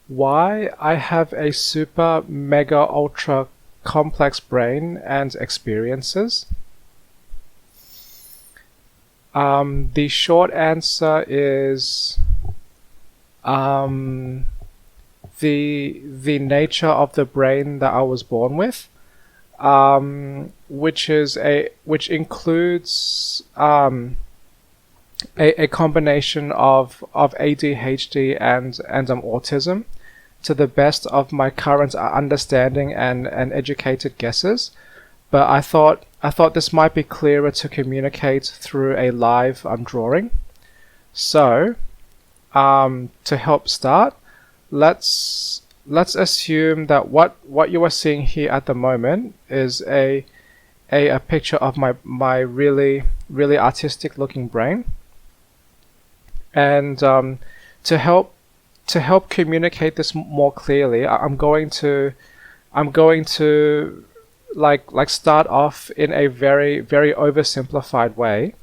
Why I have a super mega ultra complex brain and experiences? The short answer is um, the nature of the brain that I was born with, which includes a combination of ADHD and autism, to the best of my current understanding and educated guesses. But I thought this might be clearer to communicate through a live drawing. So, to help start, let's assume that what you are seeing here at the moment is a picture of my really artistic looking brain. And to help communicate this more clearly, I'm going to like start off in a very oversimplified way.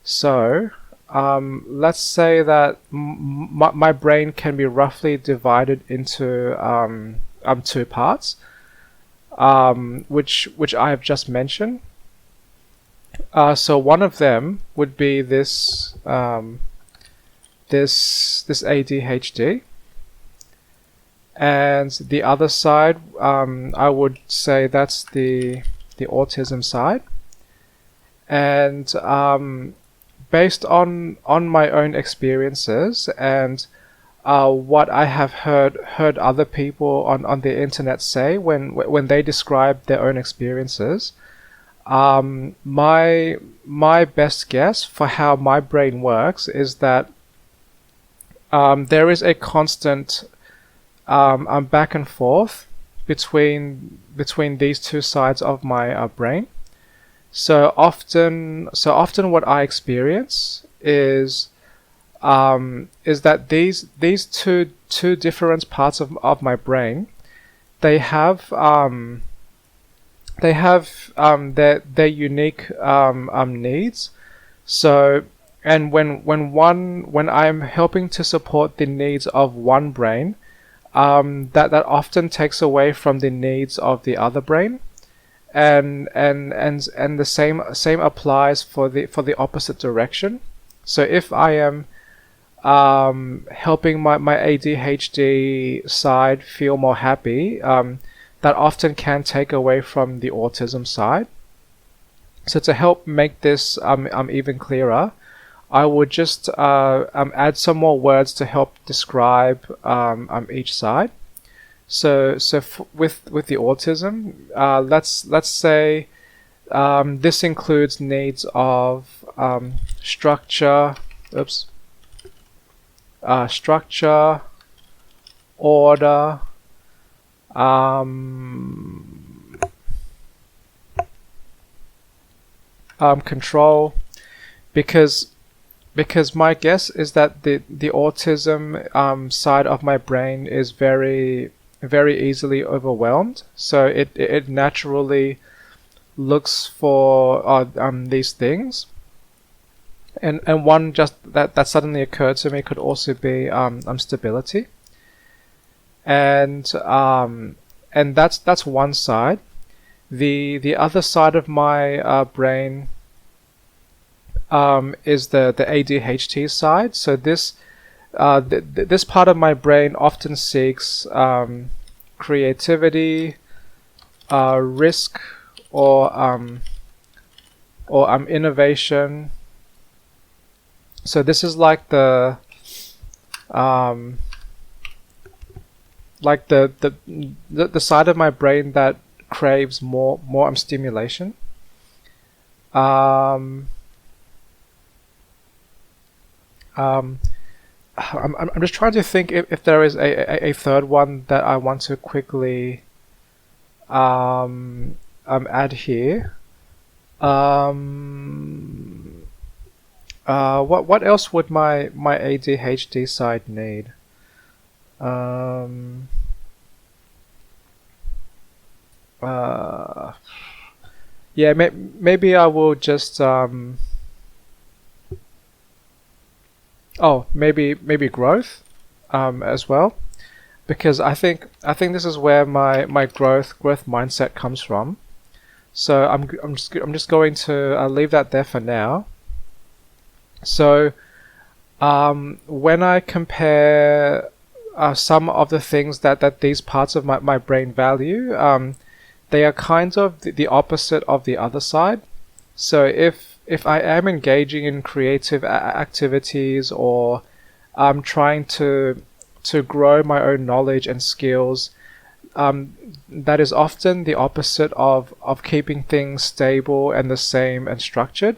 So let's say that my brain can be roughly divided into two parts, which I have just mentioned. So one of them would be this ADHD, and the other side, I would say that's the autism side. And based on my own experiences and what I have heard other people on the internet say when they describe their own experiences, my best guess for how my brain works is that there is a constant back and forth between these two sides of my brain. So often, what I experience is that these two different parts of my brain, they have their unique needs. So, and when I'm helping to support the needs of one brain, that often takes away from the needs of the other brain. And the same applies for the opposite direction. So if I am helping my ADHD side feel more happy, that often can take away from the autism side. So to help make this even clearer, I would just add some more words to help describe each side. So with the autism, let's say this includes needs of structure, structure, order, control, because my guess is that the autism side of my brain is very easily overwhelmed. So it naturally looks for these things. And one just that suddenly occurred to me could also be stability. And that's one side. The other side of my brain is the ADHD side. So this part of my brain often seeks creativity, risk, or innovation. So this is like the side of my brain that craves more stimulation. Um, um, I'm just trying to think if there is a third one that I want to quickly add here. Um, what else would my ADHD side need? Um, uh, yeah, maybe I will just maybe growth as well. because I think this is where my growth mindset comes from. So I'm just going to leave that there for now. So when I compare some of the things that these parts of my brain value, they are kind of the opposite of the other side. So if I am engaging in creative activities, or I'm trying to grow my own knowledge and skills, that is often the opposite of keeping things stable and the same and structured.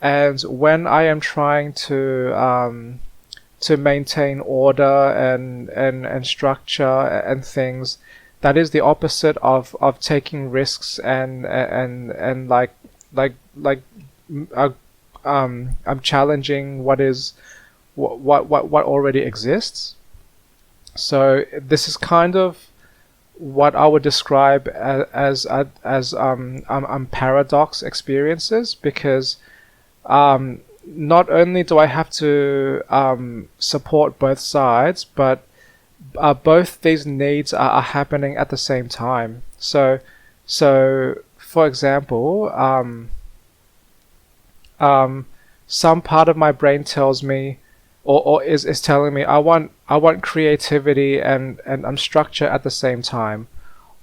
And when I am trying to maintain order and structure and things, that is the opposite of taking risks and like I'm challenging what already exists. So this is kind of what I would describe as paradox experiences, because not only do I have to support both sides, but both these needs are happening at the same time. So for example, some part of my brain tells me, or is telling me, I want creativity and structure at the same time,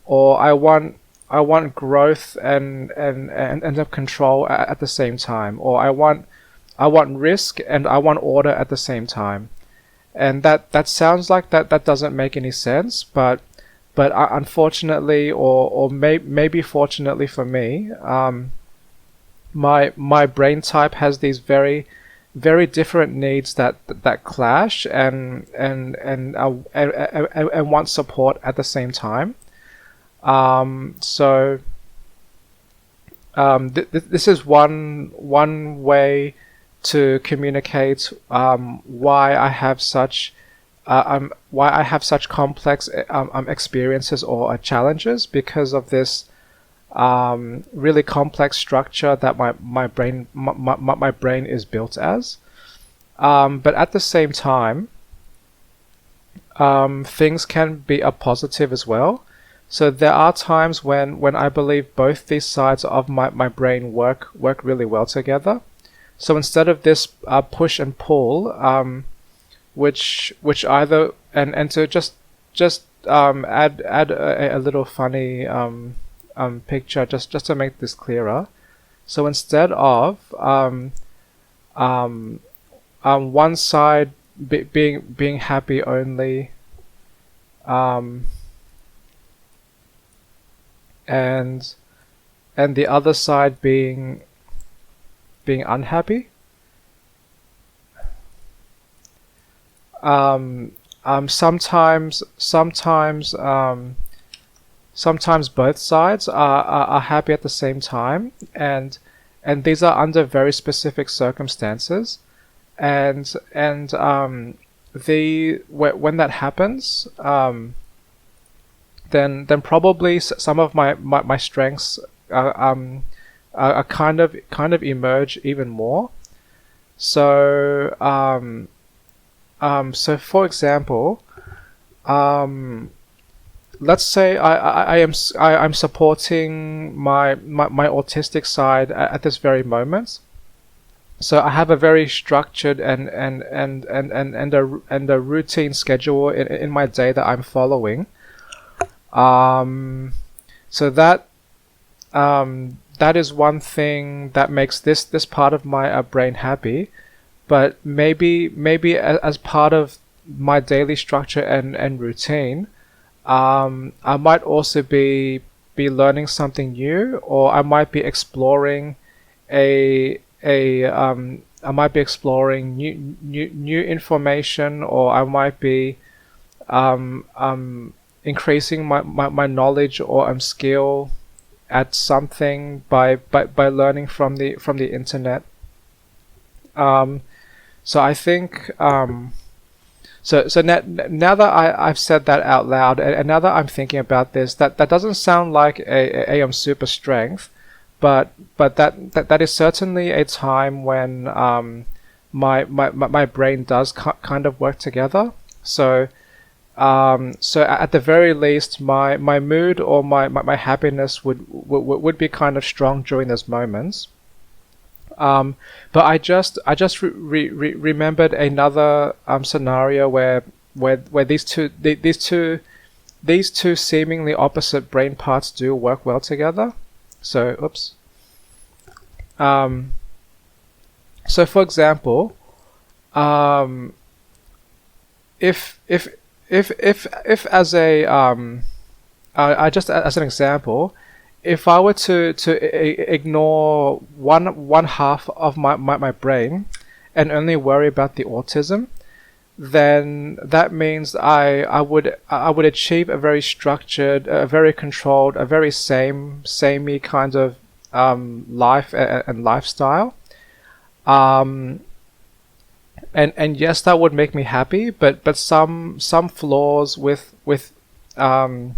or I want growth and control at the same time, or I want risk and I want order at the same time. And that sounds like that doesn't make any sense, but unfortunately, or maybe fortunately for me, my brain type has these very different needs that clash and want support at the same time. So this is one way to communicate why I have such complex experiences or challenges, because of this really complex structure that my brain is built as. But at the same time, things can be a positive as well. So there are times when I believe both these sides of my brain work really well together. So instead of this push and pull, which either and to just add a little funny picture just to make this clearer. So instead of one side being happy only, and the other side being unhappy, sometimes both sides are happy at the same time, and these are under very specific circumstances, and when that happens, then probably some of my strengths are kind of emerge even more. So so for example, let's say I'm supporting my autistic side at this very moment. So I have a very structured and a routine schedule in my day that I'm following. So that is one thing that makes this part of my brain happy. But maybe as part of my daily structure and routine, I might also be learning something new, or I might be exploring I might be exploring new information, or I might be increasing my knowledge or skill at something by learning from the internet. So I think so now that I've said that out loud, and now that I'm thinking about this, that doesn't sound like a super strength, but that is certainly a time when my brain does kind of work together. So So at the very least, my mood or my happiness would be kind of strong during those moments. Um, but I just remembered another scenario where these two seemingly opposite brain parts do work well together. So, oops. Um, so for example, um, if if if as a I just as an example, if I were to ignore one half of my brain and only worry about the autism, then that means I would achieve a very structured, a very controlled, a very samey kind of life and lifestyle. Um, and yes, that would make me happy, but some flaws with um,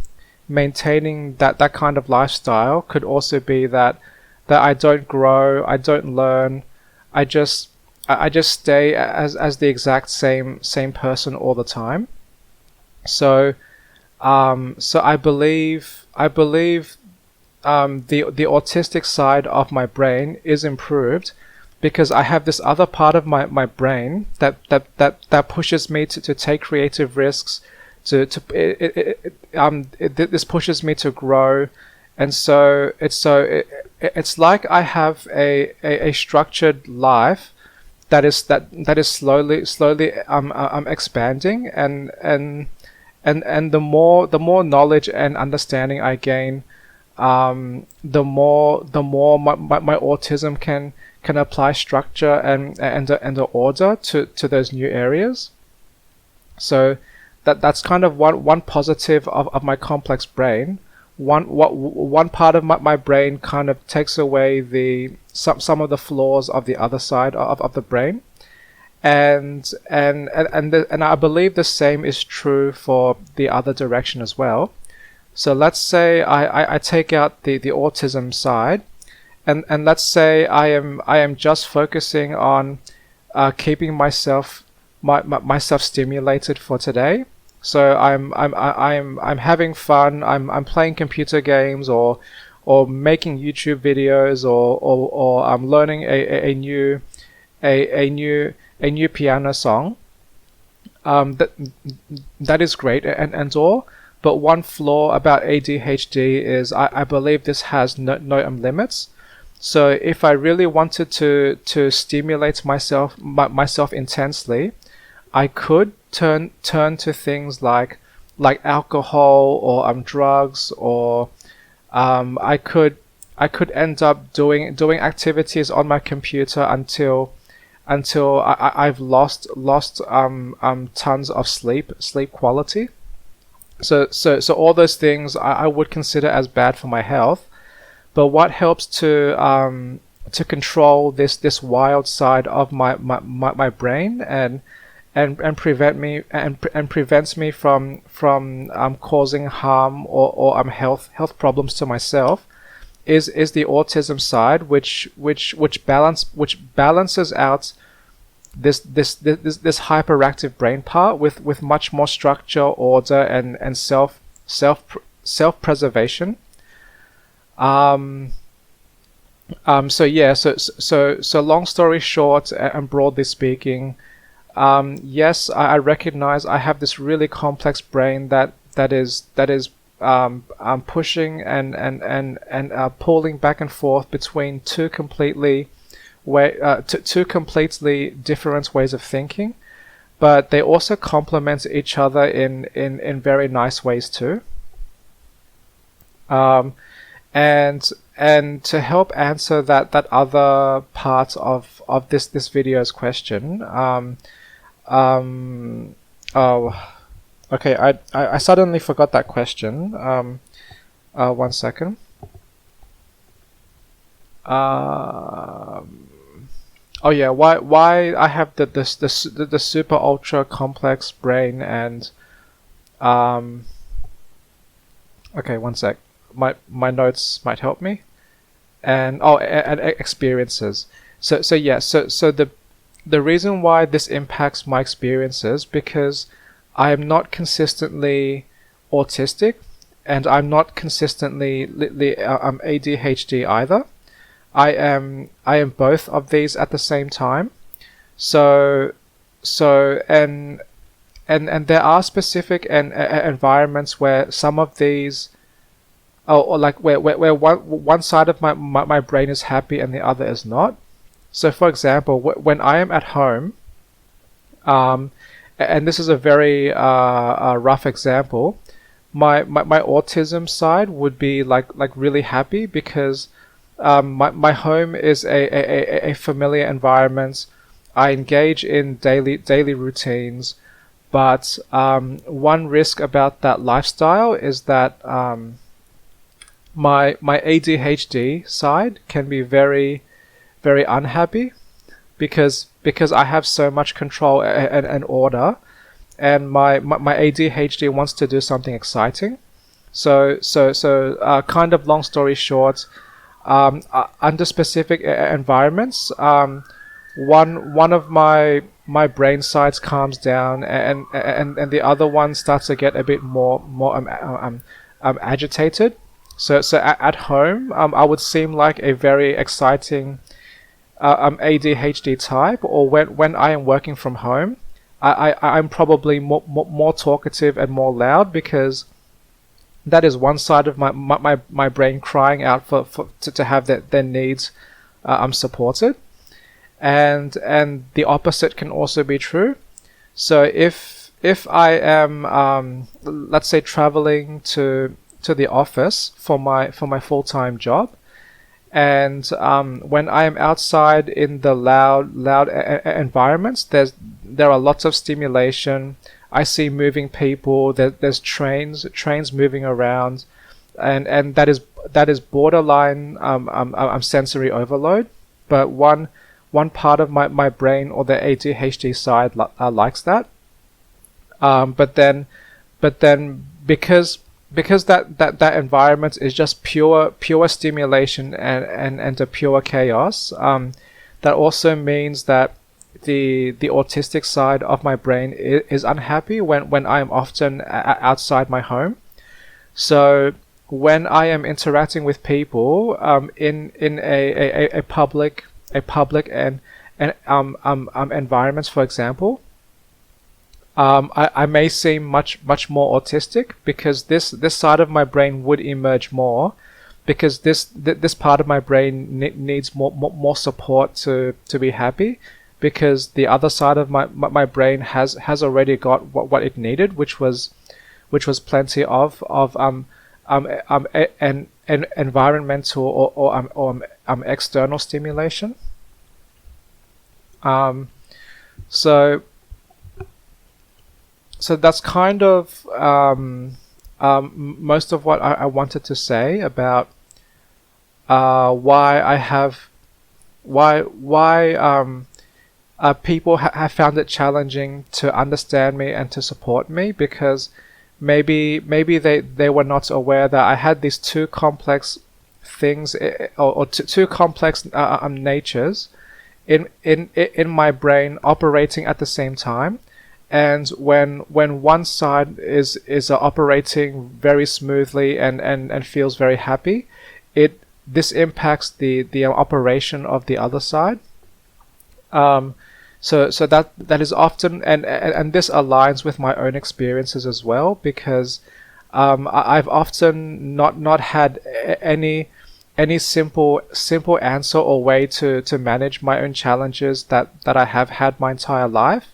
maintaining that kind of lifestyle could also be that I don't grow, I don't learn, I just I just stay as the exact same person all the time. So so I believe the autistic side of my brain is improved because I have this other part of my brain that pushes me to take creative risks, this pushes me to grow, and it's like I have a structured life that is slowly expanding, and the more knowledge and understanding I gain, the more my autism can apply structure and the order to those new areas. So that's kind of one positive of my complex brain. One part of my brain kind of takes away some of the flaws of the other side of the brain, and I believe the same is true for the other direction as well. So let's say I take out the autism side, and let's say I am just focusing on keeping myself stimulated for today. So I'm having fun. I'm playing computer games, or making YouTube videos, or I'm learning a new piano song. That is great and all. But one flaw about ADHD is I believe this has no limits. So if I really wanted to stimulate myself intensely, I could turn to things like alcohol, or drugs, or I could end up doing activities on my computer until I've lost tons of sleep quality. So all those things I would consider as bad for my health. But what helps to control this wild side of my brain, and prevents me from causing harm, or health problems to myself, is the autism side, which balances out this hyperactive brain part with much more structure, order, and self preservation. Um, so yeah, so long story short, and broadly speaking, yes, I recognize I have this really complex brain that is pushing and pulling back and forth between two completely different ways of thinking, but they also complement each other in very nice ways too. Um, and to help answer that other part of this video's question, um, oh, okay, I suddenly forgot that question. 1 second. Oh yeah, why I have the super ultra complex brain, and um okay, 1 sec. My notes might help me. And experiences. So yeah, so the reason why this impacts my experiences, because I am not consistently autistic, and I'm not consistently ADHD either. I am both of these at the same time. So so and there are specific environments where some of these, or like where one side of my brain is happy and the other is not. So for example, when I am at home, um, and this is a very rough example, my autism side would be like really happy because my home is a familiar environment. I engage in daily routines, but one risk about that lifestyle is that my ADHD side can be very unhappy because I have so much control and order, and my ADHD wants to do something exciting. So kind of long story short, under specific environments, one of my brain sides calms down, and the other one starts to get a bit more agitated. So at home, I would seem like a very exciting ADHD type, or when I am working from home, I'm probably more talkative and more loud because that is one side of my brain crying out to have their needs supported, and the opposite can also be true. So if I am let's say traveling to the office for my full-time job, and when I am outside in the loud environments, there are lots of stimulation. I see moving people. There's trains moving around, and that is borderline sensory overload. But one part of my brain, or the ADHD side, likes that. But then because that environment is just pure stimulation and a pure chaos, that also means that the autistic side of my brain is unhappy when I am often outside my home. So when I am interacting with people in a public and environments, for example, I may seem much more autistic because this side of my brain would emerge more, because this part of my brain needs more support to be happy, because the other side of my brain has already got what it needed, which was plenty of an environmental or external stimulation. So that's kind of most of what I wanted to say about why people have found it challenging to understand me and to support me, because maybe they were not aware that I had these two complex things, or two complex natures in my brain operating at the same time. And when one side is operating very smoothly and feels very happy, this impacts the operation of the other side. So that is often, and this aligns with my own experiences as well, because I've often not had any simple answer or way to manage my own challenges that I have had my entire life.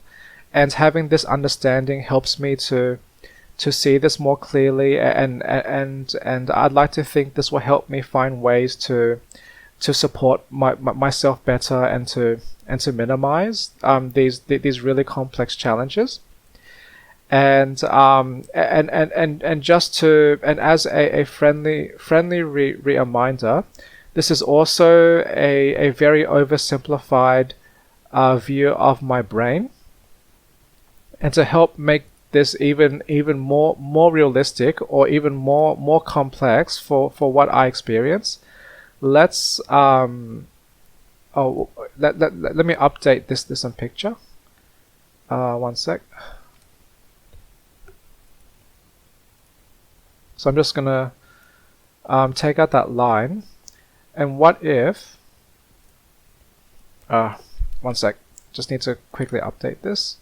And having this understanding helps me to see this more clearly, and I'd like to think this will help me find ways to support myself better, and to minimize these really complex challenges. And just to, and as a friendly reminder, this is also a very oversimplified view of my brain. And to help make this even more realistic, or even more complex for what I experience, let's let me update this on picture. One sec. So I'm just gonna take out that line. And what if, one sec, just need to quickly update this.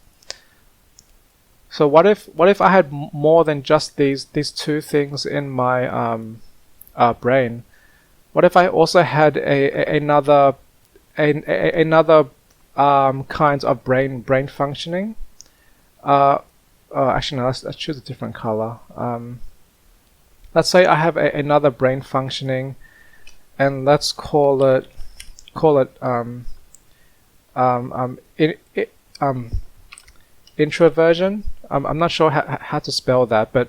So what if I had more than just these two things in my brain? What if I also had another kind of brain functioning? Actually, no, let's choose a different color. Let's say I have another brain functioning, and let's call it introversion. I'm not sure how to spell that, but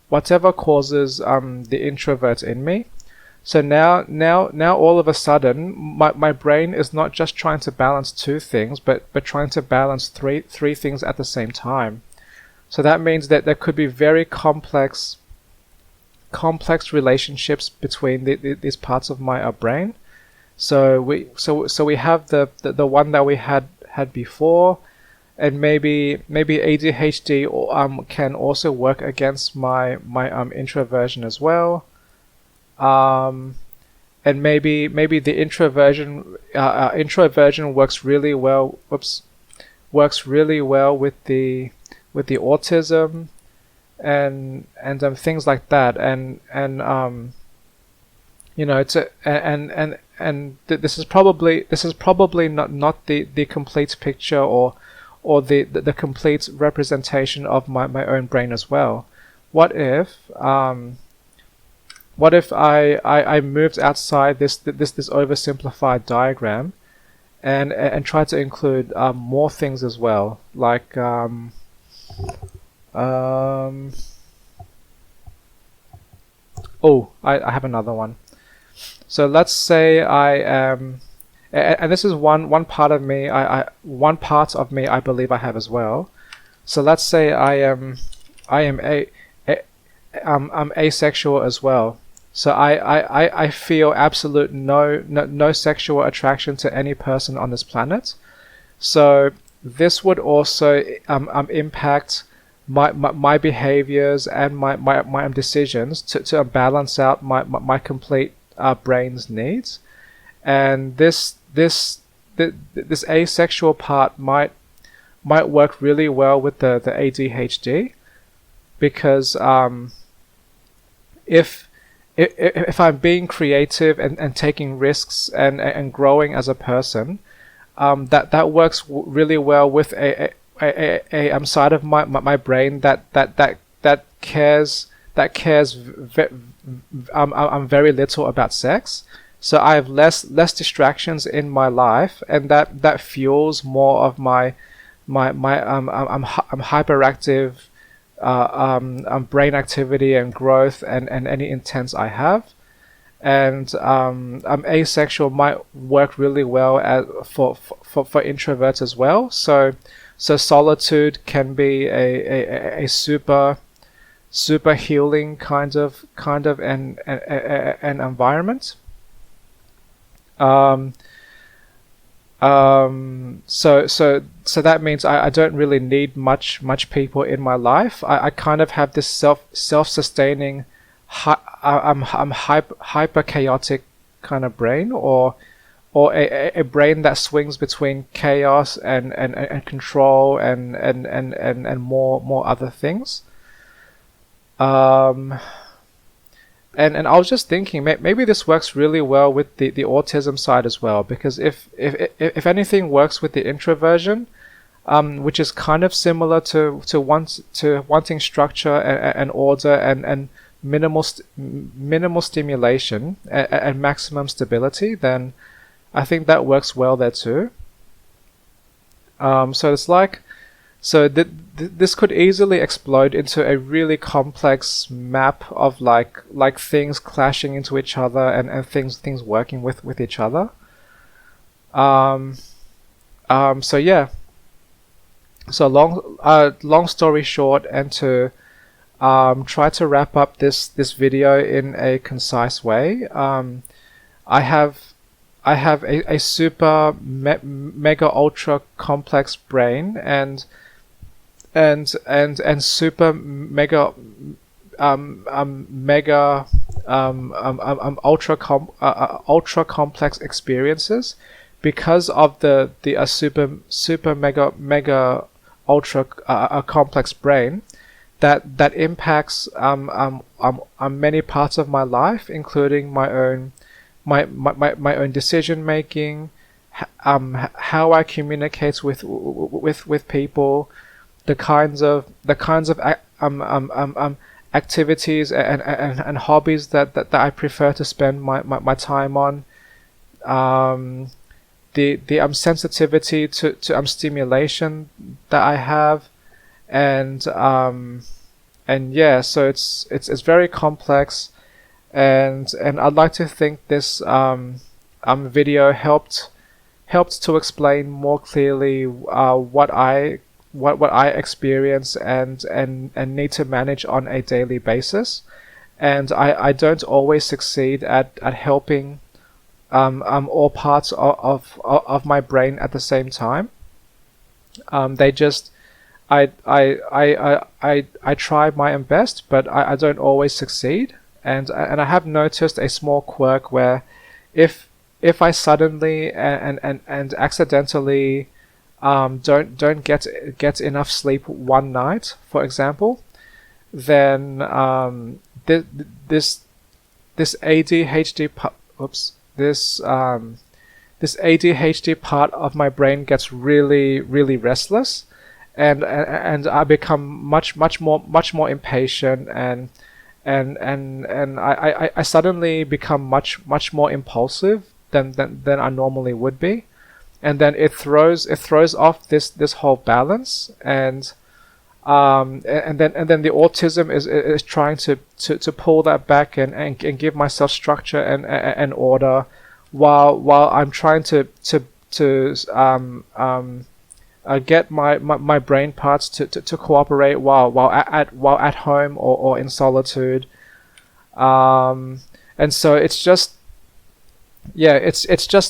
whatever causes the introvert in me. So now all of a sudden my brain is not just trying to balance two things, but trying to balance three things at the same time. So that means that there could be very complex relationships between these parts of my brain. So we have the one that we had before, and maybe ADHD can also work against my introversion as well. And maybe the introversion works really well. Works really well with the autism and things like that. And this is probably not the complete picture or the complete representation of my own brain as well. What if I moved outside this oversimplified diagram and tried to include more things as well, like I have another one. So let's say I am, and this is one part of me. One part of me I believe I have as well. So let's say I'm asexual as well. So I feel absolute no sexual attraction to any person on this planet. So this would also impact my behaviors and my decisions to balance out my complete brain's needs. And this asexual part might work really well with the ADHD, because if I'm being creative and taking risks and growing as a person, that works really well with a side of my brain that cares very little about sex. So I have less distractions in my life, and that fuels more of my hyperactive brain activity and growth and any intents I have. And asexual might work really well for introverts as well. So solitude can be a super healing kind of an environment. So that means I don't really need much people in my life. I kind of have this self-sustaining, I'm hyper chaotic kind of brain, or a brain that swings between chaos and control and more other things. And I was just thinking, maybe this works really well with the autism side as well, because if anything works with the introversion, which is kind of similar to wanting structure and order and minimal stimulation and maximum stability, then I think that works well there too. So it's like, so this could easily explode into a really complex map of like things clashing into each other and things working with each other. So yeah. So long story short, and to try to wrap up this video in a concise way, I have a super mega ultra complex brain and super mega mega ultra complex experiences because of the super mega ultra complex brain that impacts many parts of my life, including my own decision making, how I communicate with people, the kinds of activities and hobbies that I prefer to spend my time on, the sensitivity to stimulation that I have, and yeah, so it's very complex, and I'd like to think this video helped to explain more clearly what I experience and need to manage on a daily basis. And I don't always succeed at helping all parts of my brain at the same time. They just I try my best, but I don't always succeed. And I have noticed a small quirk where if I suddenly and accidentally don't get enough sleep one night, for example, then this ADHD this ADHD part of my brain gets really restless, and I become much more impatient, and I suddenly become much more impulsive than I normally would be, and then it throws off this whole balance, and then the autism is trying to pull that back and give myself structure and order, while I'm trying to get my brain parts to cooperate while at home or in solitude, and so it's just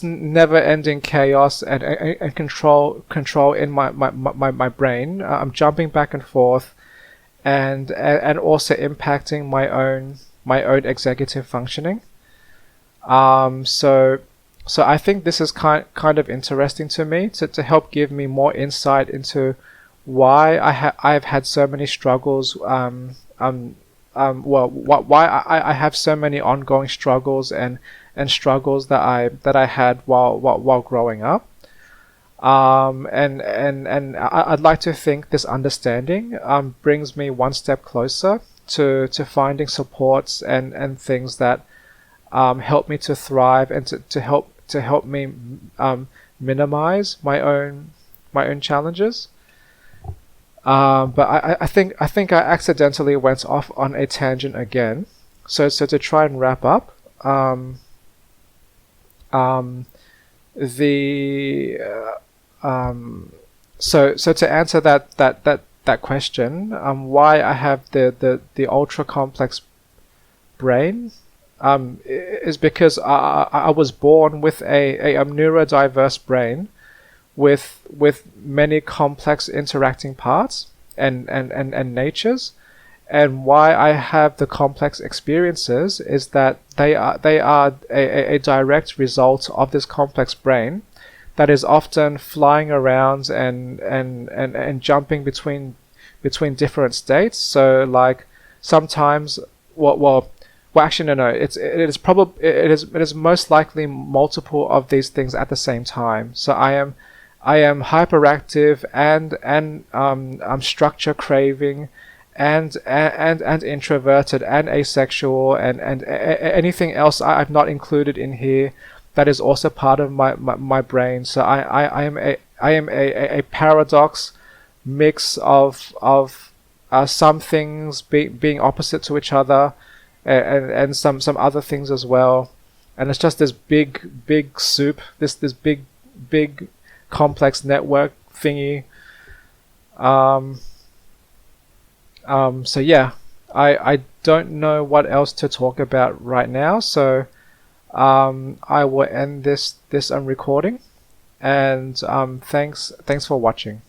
never ending chaos and control in my brain. I'm jumping back and forth, and also impacting my own executive functioning. So I think this is kind of interesting to me to help give me more insight into why I've had so many struggles. Why I have so many ongoing struggles and struggles that I had while growing up. And I'd like to think this understanding brings me one step closer to finding supports and things that help me to thrive and to help me minimize my own challenges. But I think I accidentally went off on a tangent again. So to try and wrap up, so to answer that question, why I have the ultra complex brain, is because I was born with a neurodiverse brain with many complex interacting parts and natures. And why I have the complex experiences is that they are a direct result of this complex brain that is often flying around and jumping between different states. So like sometimes well actually no, it is most likely multiple of these things at the same time. So I am hyperactive and structure craving and introverted and asexual and anything else I've not included in here that is also part of my brain. So I am a paradox mix of some things being opposite to each other, and some other things as well. And it's just this big soup, this big complex network thingy. So yeah, I don't know what else to talk about right now, so I will end this recording, and thanks for watching.